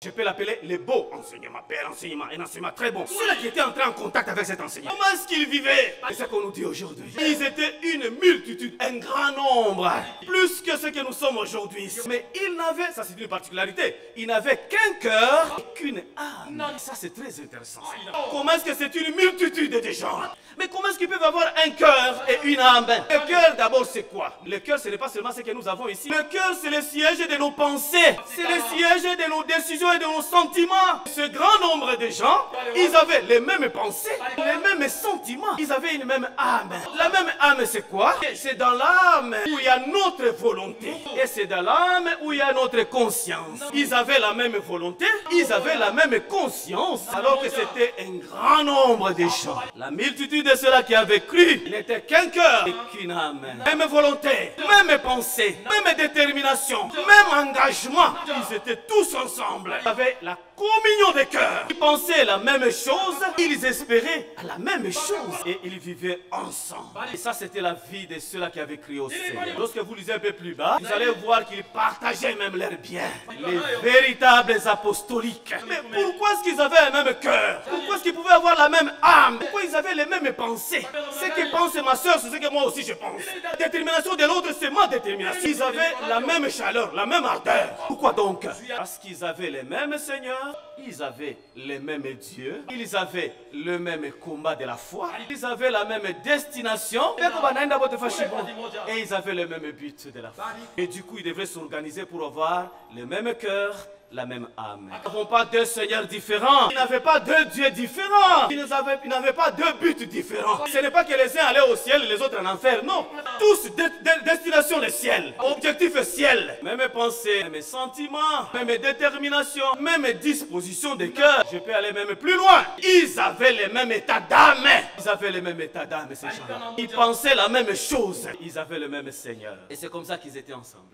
Je peux l'appeler le beau enseignement, bel enseignement, un enseignement très bon. Ceux-là qui étaient entrés en contact avec cet enseignement, comment est-ce qu'ils vivaient? C'est ce qu'on nous dit aujourd'hui. Ils étaient une multitude, un grand nombre, plus que ce que nous sommes aujourd'hui. Mais ils n'avaient, ça c'est une particularité, ils n'avaient qu'un cœur et qu'une âme. Ça c'est très intéressant. Comment est-ce que c'est une multitude de gens? Mais comment est-ce qu'ils peuvent avoir un cœur et une âme? Le cœur d'abord c'est quoi? Le cœur ce n'est pas seulement ce que nous avons ici. Le cœur c'est le siège de nos pensées. C'est le siège de nos décisions et de nos sentiments. Ce grand nombre de gens, ils avaient les mêmes pensées, les mêmes sentiments. Ils avaient une même âme. La même âme c'est quoi? C'est dans l'âme où il y a notre volonté. Et c'est dans l'âme où il y a notre conscience. Ils avaient la même volonté, ils avaient la même conscience. Alors que c'était un grand nombre de gens. La multitude de ceux-là qui avaient cru n'était qu'un cœur et qu'une âme. Même volonté, même pensée, même détermination, même engagement. Ils étaient tous ensemble. Ils avaient la communion des cœurs. Ils pensaient la même chose, ils espéraient la même chose et ils vivaient ensemble. Et ça, c'était la vie de ceux-là qui avaient crié au Seigneur. Lorsque vous lisez un peu plus bas, vous allez voir qu'ils partageaient même leurs biens. Les véritables apostoliques. Mais pourquoi est-ce qu'ils avaient le même cœur? Pourquoi est-ce qu'ils pouvaient avoir la même âme? Pourquoi ils avaient les mêmes pensées? Ce que pense ma soeur, c'est ce que moi aussi je pense. La détermination de l'autre, c'est ma détermination. Ils avaient la même chaleur, la même ardeur. Pourquoi donc? Parce qu'ils avaient les mêmes seigneurs, ils avaient les mêmes dieux, ils avaient le même combat de la foi, ils avaient la même destination, et ils avaient le même but de la foi. Et du coup, ils devaient s'organiser pour avoir le même cœur, la même âme. Ils n'avaient pas deux seigneurs différents. Ils n'avaient pas deux dieux différents. Ils n'avaient pas deux buts différents. Ce n'est pas que les uns allaient au ciel et les autres en enfer. Non. Tous destination le ciel. Objectif ciel. Même pensée, même sentiments, même détermination, même disposition de cœur. Je peux aller même plus loin. Ils avaient le même état d'âme. Ils avaient le même état d'âme, ces gens-là. Ils pensaient la même chose. Ils avaient le même Seigneur. Et c'est comme ça qu'ils étaient ensemble.